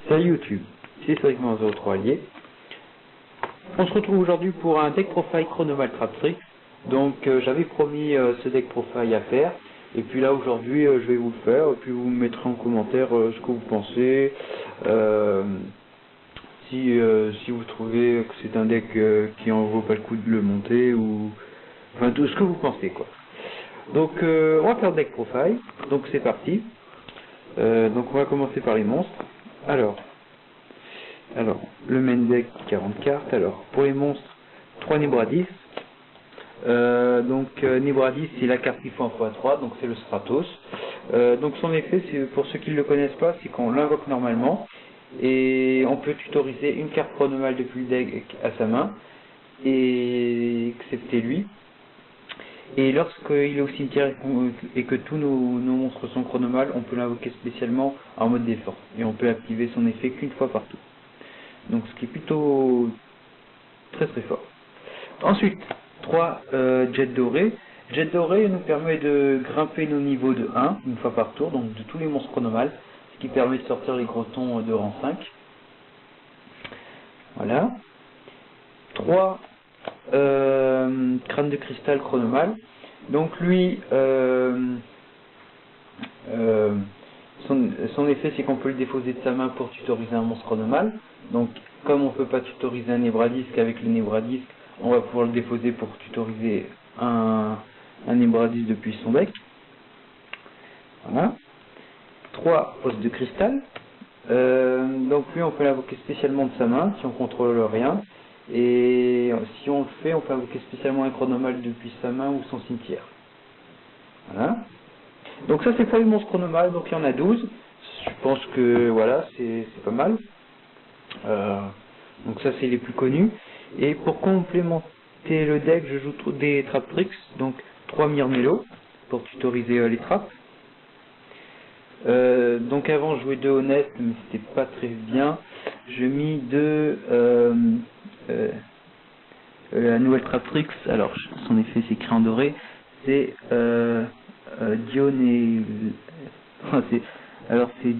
Salut YouTube, c'est Historiquement 03 Allié. On se retrouve aujourd'hui pour un deck profile Chronomal Traptrix. Donc j'avais promis ce deck profile à faire. Et puis là aujourd'hui je vais vous le faire. Et puis vous me mettrez en commentaire ce que vous pensez. Si vous trouvez que c'est un deck qui en vaut pas le coup de le monter. Ou enfin tout ce que vous pensez quoi. Donc on va faire le deck profile. Donc c'est parti. Donc on va commencer par les monstres. Alors, le main deck 40 cartes. Alors, pour les monstres, 3 Nebradis. Nebradis, c'est la carte qu'il faut en x3, donc c'est le Stratos. Donc son effet, c'est pour ceux qui ne le connaissent pas, c'est qu'on l'invoque normalement. Et on peut tutoriser une carte chronomale depuis le deck à sa main, et excepté lui. Et lorsqu'il est au cimetière et que tous nos monstres sont chronomales, on peut l'invoquer spécialement en mode défense. Et on peut activer son effet qu'une fois par tour. Donc ce qui est plutôt très fort. Ensuite, 3 Jet Doré. Jet Doré nous permet de grimper nos niveaux de 1 une fois par tour, donc de tous les monstres chronomales, ce qui permet de sortir les grotons de rang 5. Voilà. 3 Crâne de cristal chronomal. Donc lui, son effet c'est qu'on peut le défausser de sa main pour tutoriser un monstre chronomal. Donc comme on ne peut pas tutoriser un Nebradisc avec le Nebradisc, on va pouvoir le défausser pour tutoriser un Nebradisc depuis son deck. Voilà. 3 os de cristal. Donc lui on peut l'invoquer spécialement de sa main si on contrôle rien. Et si on le fait, on peut invoquer spécialement un chronomal depuis sa main ou son cimetière. Voilà. Donc ça c'est pour les monstres chronomales, donc il y en a 12. Je pense que voilà, c'est pas mal. Donc ça c'est les plus connus. Et pour complémenter le deck, je joue des Traptrix, donc 3 Myrmello pour tutoriser les trappes. Donc avant je jouais 2 Honest, mais c'était pas très bien. J'ai mis 2 la nouvelle Traptrix, alors son effet c'est écrit en doré, c'est c'est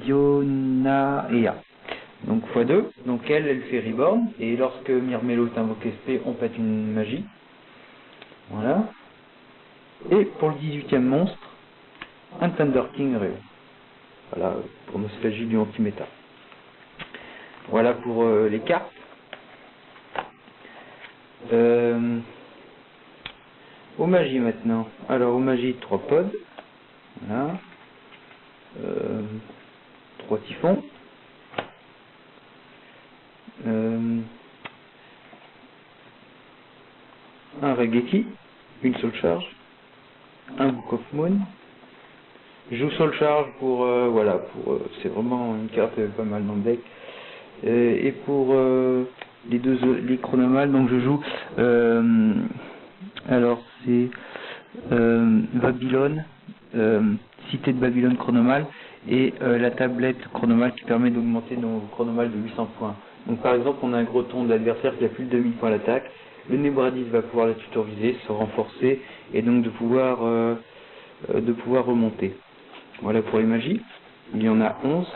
Dionaea. Donc x2, donc elle fait Reborn, et lorsque Myrmello est invoqué SP, on pète une magie. Voilà. Et pour le 18e monstre, un Thunder King Réo. Voilà, pour nostalgie du anti-méta. Voilà pour les cartes. Aux magies maintenant. Alors aux magies 3 pods. Voilà. 3 typhons. Un Regeki, une Soul Charge, un Book of Moon. Je joue Soul Charge pour c'est vraiment une carte pas mal dans le deck. Et pour les chronomales, donc je joue alors c'est Babylone, Cité de Babylone chronomale et la tablette chronomale qui permet d'augmenter nos chronomales de 800 points. Donc par exemple on a un groton de l'adversaire qui a plus de 2000 points à l'attaque, le Nebradis va pouvoir la tutoriser, se renforcer et donc de pouvoir remonter. Voilà pour les magies, il y en a 11.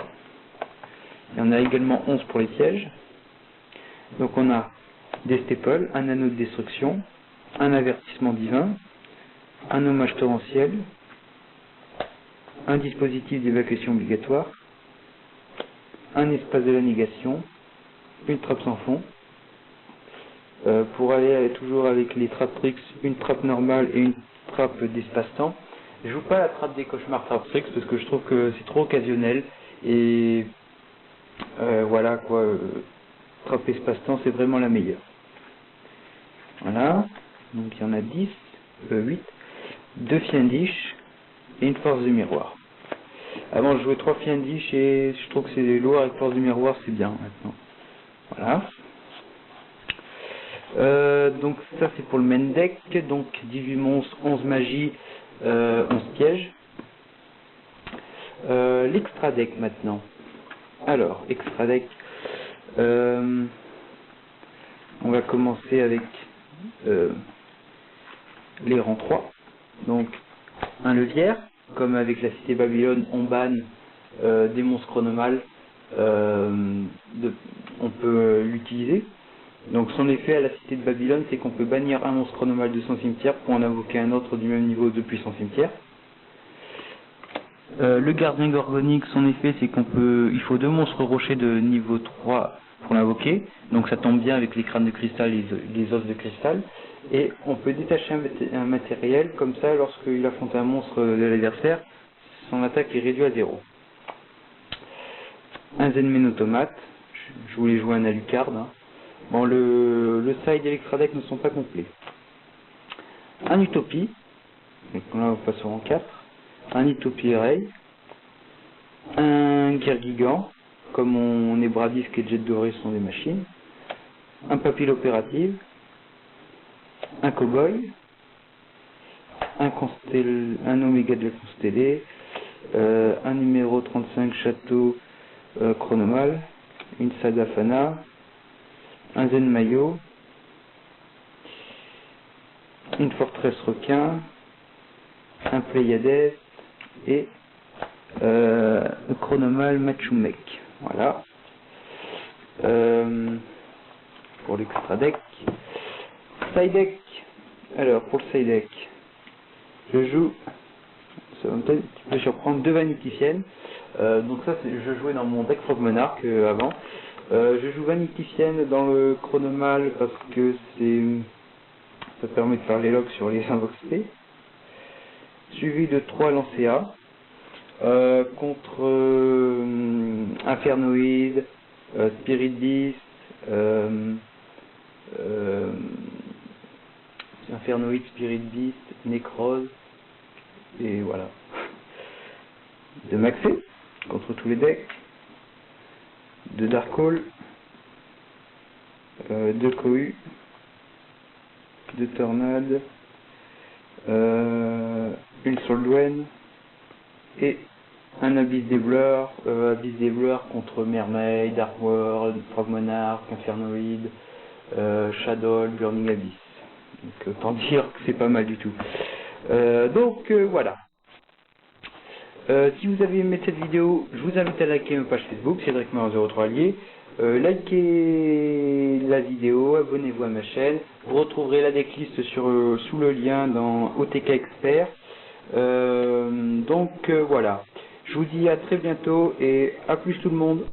Il y en a également 11 pour les pièges. Donc on a des staples, un anneau de destruction, un avertissement divin, un hommage torrentiel, un dispositif d'évacuation obligatoire, un espace de la négation, une trappe sans fond. Pour aller toujours avec les Traptrix, une trappe normale et une trappe d'espace-temps. Je joue pas la trappe des cauchemars Traptrix parce que je trouve que c'est trop occasionnel et voilà quoi, trappe espace-temps c'est vraiment la meilleure. Voilà, donc il y en a 8, 2 Fiendish et une force de miroir. Avant je jouais 3 Fiendish et je trouve que c'est lourd avec force de miroir, c'est bien maintenant. Voilà. Donc ça c'est pour le main deck, donc 18 monstres, 11 magies, 11 pièges. L'extra deck maintenant. Alors, extra deck, on va commencer avec les rangs 3. Donc, un levière, comme avec la cité Babylone, on banne des monstres chronomales on peut l'utiliser. Donc son effet à la cité de Babylone, c'est qu'on peut bannir un monstre chronomale de son cimetière pour en invoquer un autre du même niveau depuis son cimetière. Le gardien gorgonique, son effet, c'est il faut 2 monstres rochers de niveau 3 pour l'invoquer. Donc ça tombe bien avec les crânes de cristal et les os de cristal. Et on peut détacher un matériel, comme ça, lorsqu'il affronte un monstre de l'adversaire, son attaque est réduite à 0. Un Zenmen automate, je voulais jouer un Alucard. Hein. Bon, le side et l'extra deck ne sont pas complets. Un Utopie, donc là on passe au rang 4. Un Utopie Ray, un Guerre-Gigant, comme mon Nebradisque et Jet Doré sont des machines, un Papille Opérative, un Cowboy, un Oméga de la Constellée, un numéro 35 Château Chronomal, une Sadafana, un Zen Maillot, une Forteresse Requin, un Pléiades et Chronomal Machumek. Voilà. Pour l'extra deck. Side deck. Alors pour le side deck, je joue, ça va peut-être un petit peu surprendre, 2 Vanitifiennes. Donc ça, je jouais dans mon deck Frog Monarch avant. Je joue Vanitifienne dans le Chronomal parce que ça permet de faire les logs sur les invoxés. Suivi de 3 Lancea contre Infernoid, Spirit Beast, Infernoid, Spirit Beast, Necrose, et voilà. De Maxé contre tous les decks, de Darkhold, de Kohu, de Tornade, une Soldwen et un Abyss Débler, contre Mermaid, Dark World, Frog Monarch, Infernoid, Shadow, Burning Abyss. Donc autant dire que c'est pas mal du tout. Voilà. Si vous avez aimé cette vidéo, je vous invite à liker ma page Facebook, CédricMayor03 Allier. Likez la vidéo, abonnez-vous à ma chaîne. Vous retrouverez la decklist sous le lien dans OTK Expert. Voilà. Je vous dis à très bientôt et à plus tout le monde.